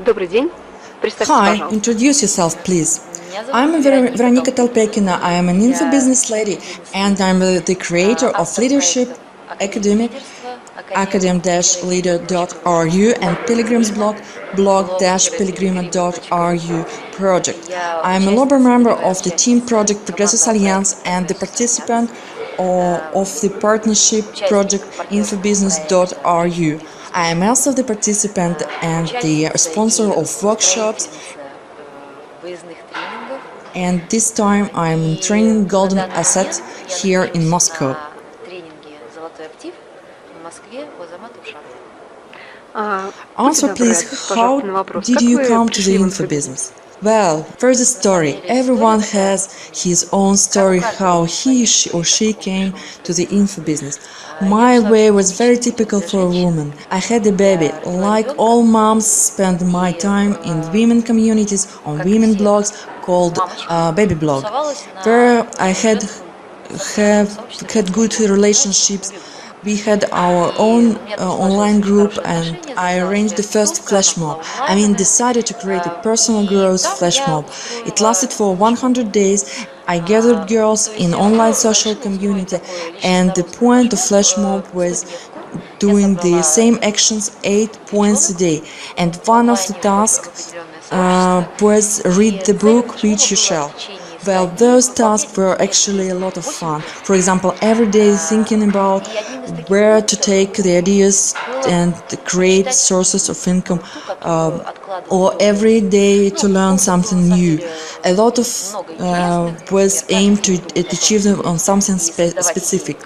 Добрый день. Представьтесь, Hi, пожалуйста. introduce yourself, please. I'm Veronika Толпекиной. I am an infobusiness lady, and I'm the creator of Leadership Academy, academ-leader.ru, and Pilgrim's blog, blog-pilgrim.ru project. I'm a global member of the team project Progressus Alliance and the participant of the partnership project infobiznese.ru. I am also the participant and the sponsor of workshops, and this time I'm training Golden Asset here in Moscow. Answer please, how did you come to the info business? Well, first story. Everyone has his own story how he or she came to the info business. My way was very typical for a woman. I had a baby. Like all moms, spent my time in women communities on women blogs called Baby Blog, where I had good relationships. We had our own online group, and I arranged the first flash mob. Decided to create a personal growth flash mob. It lasted for 100 days. I gathered girls in online social community, and the point of flash mob was doing the same actions 8 points a day. And one of the tasks was read the book Which You Shall. Well, those tasks were actually a lot of fun. For example, every day thinking about where to take the ideas and create sources of income, or every day to learn something new. A lot of was aimed to achieve them on something specific,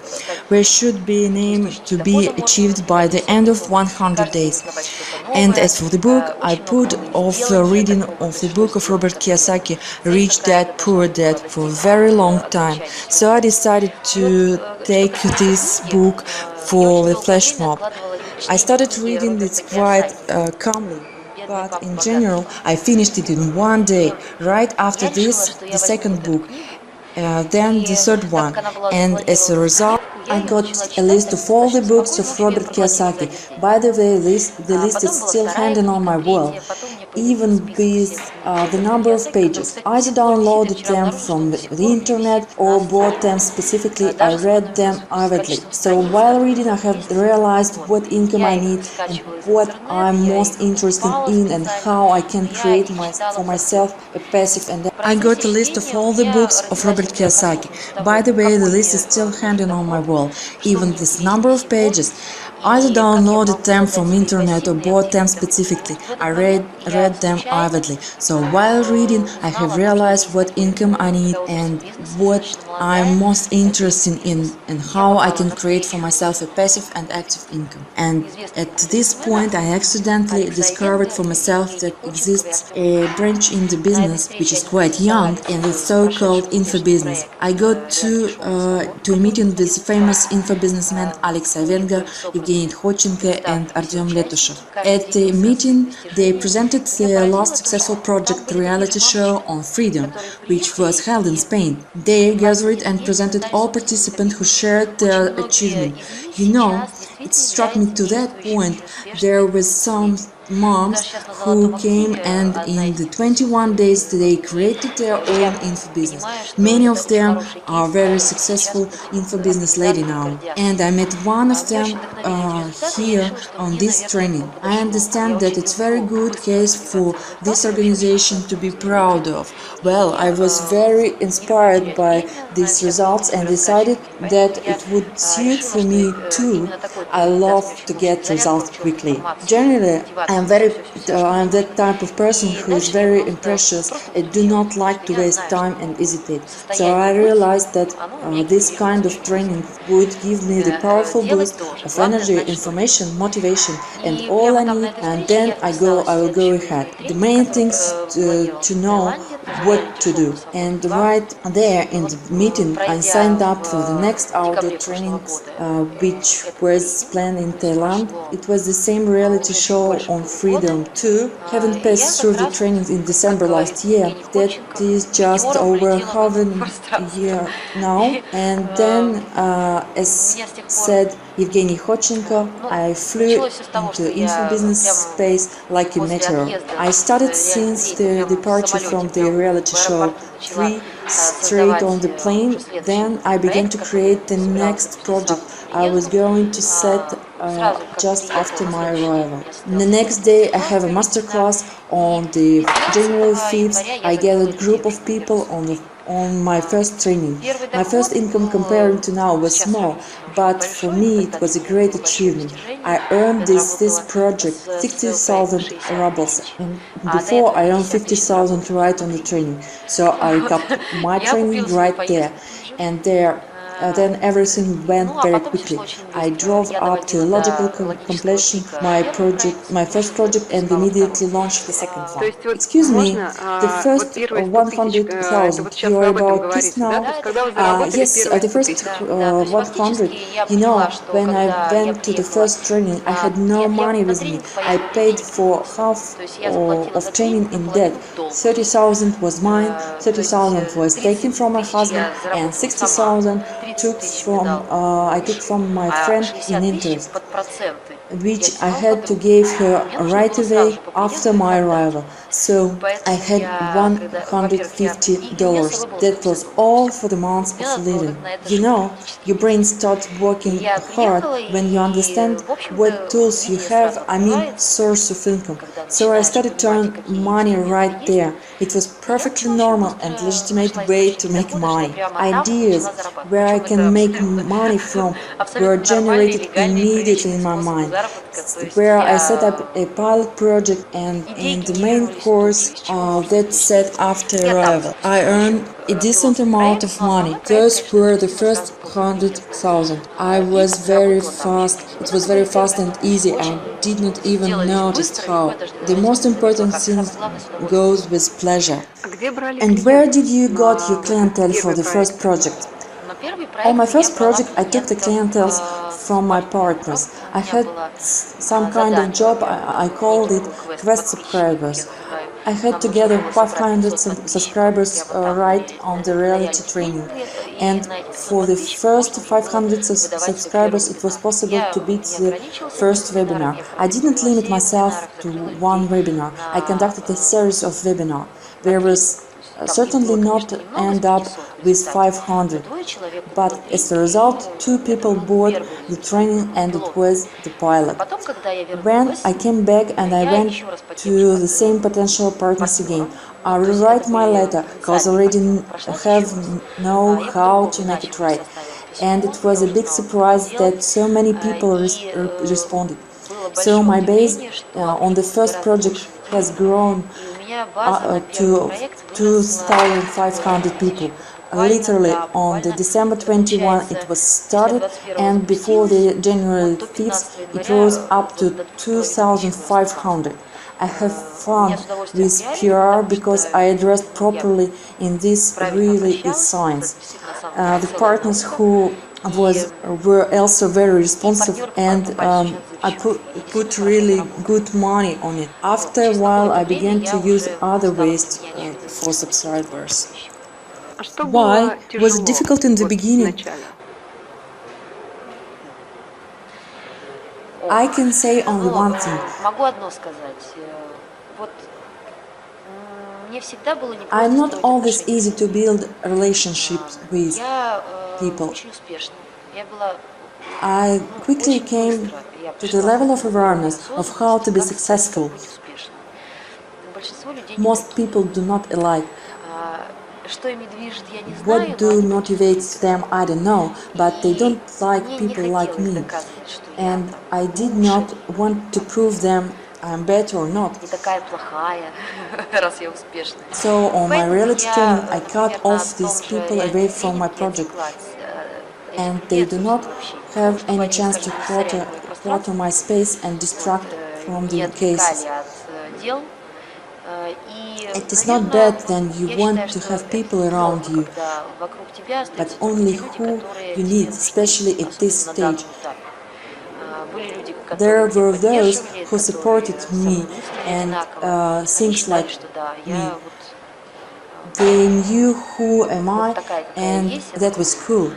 where should be an aim to be achieved by the end of 100 days. And as for the book, I put off the reading of the book of Robert Kiyosaki, Rich Dad, Poor Dad, for a very long time. So I decided to take this book for the flash mob. I started reading it quite calmly, but in general, I finished it in one day. Right after this, the second book, then the third one, and as a result, I got a list of all the books of Robert Kiyosaki. By the way, the list is still hanging on my wall, even with the number of pages. I downloaded them from the internet or bought them specifically. I read them avidly. So while reading, I have realized what income I need and what I'm most interested in and how I can create for myself a passive. And I got a list of all the books of Robert Kiyosaki. By the way, the list is still hanging on my wall, even this number of pages. I downloaded them from internet or bought them specifically. I read them avidly. So while reading, I have realized what income I need and what I'm most interested in and how I can create for myself a passive and active income. And at this point, I accidentally discovered for myself that exists a branch in the business which is quite young, and it's so-called info business. I got to a meeting with famous info businessmen Alex Avenga, Evgeny Tkhochenko and Artyom Letushev. At the meeting, they presented the last successful project reality show on freedom, which was held in Spain. They gathered and presented all participants who shared their achievement. It struck me to that point there were some moms who came, and in the 21 days they created their own info business. Many of them are very successful info business lady now, and I met one of them here on this training. I understand that it's very good case for this organization to be proud of. Well, I was very inspired by these results and decided that it would suit for me too. I love to get results quickly. Generally, I am that type of person who is very ambitious and do not like to waste time and hesitate. So I realized that this kind of training would give me the powerful boost of energy, information, motivation, and all I need, and then I will go ahead. The main thing is to know what to do. And right there in the meeting, I signed up for the next outdoor trainings, which was planned in Thailand. It was the same reality show on freedom too. Having passed through the trainings in December last year, that is just over half a year now. And then, as said Evgeny Khodchenko. I flew into infobusiness space like a meteor. I started since the departure from the reality show 3 straight on the plane. Then I began to create the next project I was going to set just after my arrival. The next day I have a masterclass on the January 5th. I gathered a group of people on my first training. My first income comparing to now was small, but for me it was a great achievement. I earned this project 60,000 rubles, and before I earned 50,000 right on the training. So I got my training right there, and then everything went very quickly. I drove up to logical completion my first project, and immediately launched the second one. Excuse me, the first 100,000. You are about this now? Yes, the first 100. You know, when I went to the first training, I had no money with me. I paid for half of training in debt. 30,000 was mine, 30,000 was taken from my husband, and 60,000 I took from my friend in interest, which I had to give her right away after my arrival. So I had $150. That was all for the months of living. You know, your brain starts working hard when you understand what tools you have, source of income. So I started to earn money right there. It was perfectly normal and legitimate way to make money. Ideas where I can make money from were generated immediately in my mind, where I set up a pilot project, and in the main course that set after arrival, I earned a decent amount of money. Those were the first 100,000. I was very fast. It was very fast and easy. I did not even notice how. The most important thing goes with pleasure. And where did you got your clientele for the first project? On my first project, I took the clientele from my partners. I had some kind of job, I called it Quest Subscribers. I had to gather 500 subscribers right on the reality training. And for the first 500 subscribers, it was possible to beat the first webinar. I didn't limit myself to one webinar. I conducted a series of webinars. There was certainly not end up with 500, but as a result, 2 people bought the training, and it was the pilot. When I came back and I went to the same potential partners again, I rewrite my letter because I already know how to make it right, and it was a big surprise that so many people responded. So my base on the first project has grown to 2,500 people. Literally on the December 21 it was started, and before the January 5th it rose up to 2,500. I have fun with PR because I addressed properly in this really is science. The partners who were also very responsive, and I put really good money on it. After a while I began to use other ways for subscribers. Why was it difficult in the beginning? I can say only one thing. I'm not always easy to build relationships with people. I quickly came to the level of awareness of how to be successful. Most people do not alike. What do motivates them, I don't know, but they don't like people like me. And I did not want to prove them I'm better or not. So on my reality training, I cut off these people away from my project, and they do not have any chance to clutter my space and distract from the cases. It is not bad then you want to have people around you, but only who you need, especially at this stage. There were those who supported me and things like me, they knew who am I, and that was cool.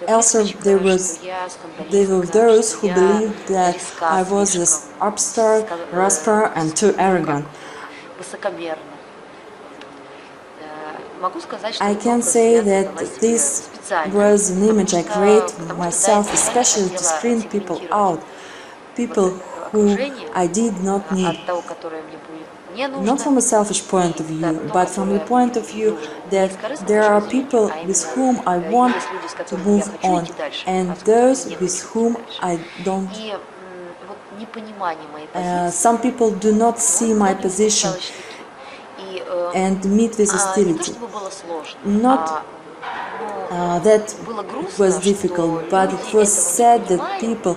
Also, there were those who believed that I was an upstart, rascal, and too arrogant. I can say that this was an image I created myself, especially to screen people out, people who I did not need. Not from a selfish point of view, but from the point of view that there are people with whom I want to move on, and those with whom I don't. Some people do not see my position and meet with hostility. Not that it was difficult, but it was sad that people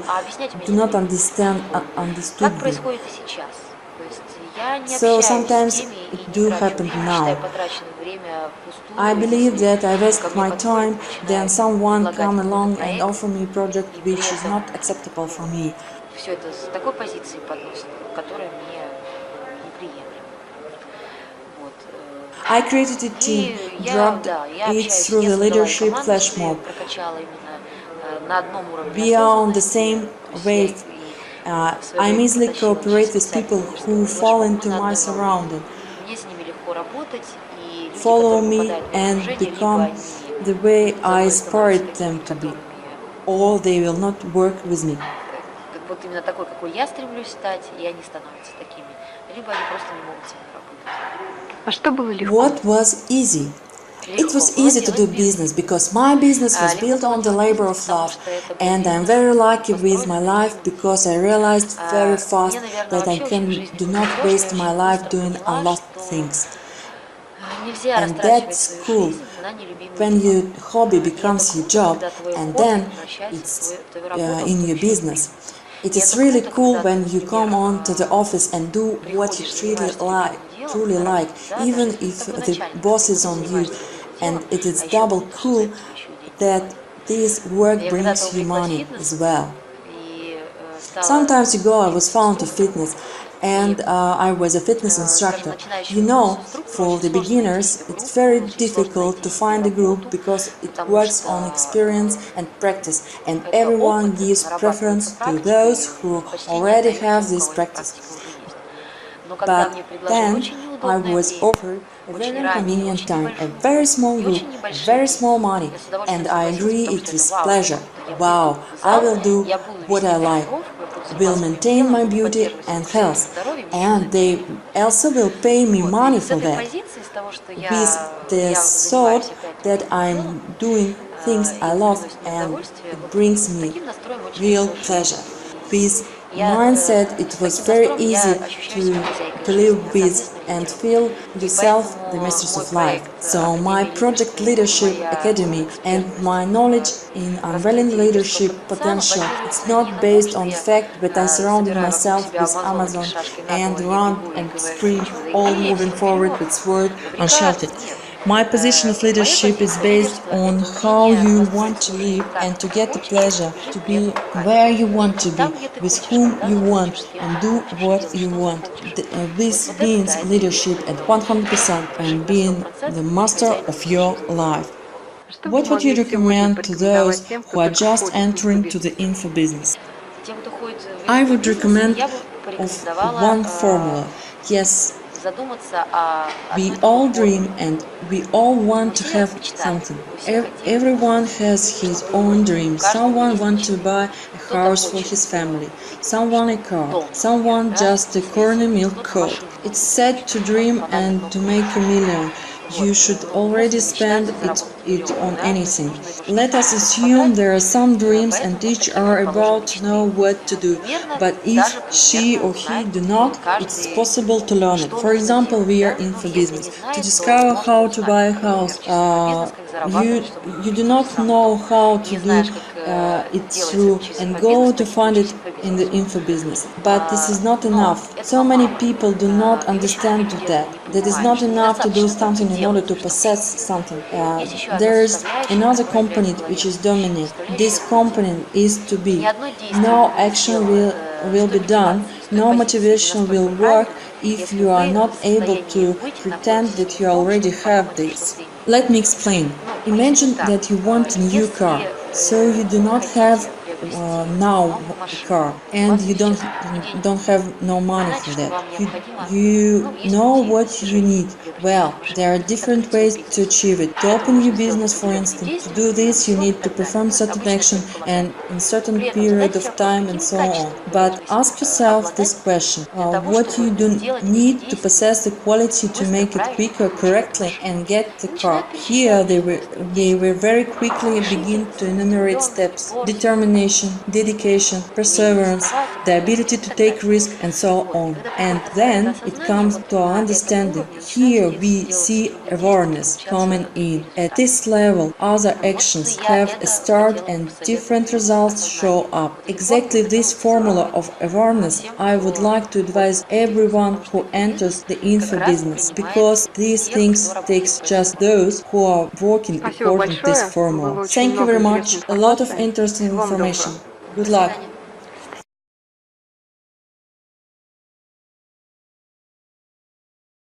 do not understood me. So sometimes it do happen now. I believe that I waste my time, then someone come along and offer me a project which is not acceptable for me. I created a team, drugged it through the leadership flash mob. We are on the same wave. I easily cooperate with people who fall into my surrounding, follow me and become the way I aspired them to be, or they will not work with me. What was easy? It was easy to do business because my business was built on the labor of love, and I'm very lucky with my life because I realized very fast that I do not waste my life doing unloved things. And that's cool when your hobby becomes your job and then it's in your business. It is really cool when you come on to the office and do what you truly like, even if the boss is on you. And it is double cool that this work brings you money as well. Some time ago I was found to fitness, and I was a fitness instructor. You know, for the beginners it's very difficult to find a group because it works on experience and practice, and everyone gives preference to those who already have this practice. But then I was offered a very inconvenient time, a very small group, very small money, and I agree it with pleasure. Wow, I will do what I like, will maintain my beauty and health, and they also will pay me money for that, with the thought that I'm doing things I love and it brings me real pleasure. With mindset, it was very easy to live with and feel yourself the mistress of life. So my project Leadership Academy and my knowledge in unveiling leadership potential, it's not based on fact, but I surrounded myself with Amazon and run and sprint, all moving forward with sword unsheltered. My position of leadership is based on how you want to live and to get the pleasure, to be where you want to be, with whom you want, and do what you want. This means leadership at 100% and being the master of your life. What would you recommend to those who are just entering to the info business? I would recommend of one formula. Yes, we all dream and we all want to have something. Everyone has his own dream. Someone wants to buy a house for his family, someone a car, someone just a corny milk coat. It's sad to dream and to make a million. You should already spend it on anything. Let us assume there are some dreams and each are about to know what to do, but if she or he do not, it's possible to learn it. For example, we are in for business. To discover how to buy a house, you do not know how to do it through and go to find it in the info business. But this is not enough. So many people do not understand that. That is not enough to do something in order to possess something. There is another component which is dominant. This component is to be. No action will be done. No motivation will work if you are not able to pretend that you already have this. Let me explain. Imagine that you want a new car, so you do not have now a car, and you don't have no money for that. You know what you need. Well, there are different ways to achieve it. To open your business, for instance, to do this you need to perform certain action and in certain period of time and so on. But ask yourself this question: what you do need to possess the quality to make it quicker, correctly, and get the car. Here they will very quickly begin to enumerate steps: determination, dedication, perseverance, the ability to take risks, and so on. And then it comes to our understanding. Here we see awareness coming in. At this level, other actions have a start and different results show up. Exactly this formula of awareness I would like to advise everyone who enters the info business, because these things takes just those who are working according to this formula. Thank you very much. A lot of interesting information. Good luck.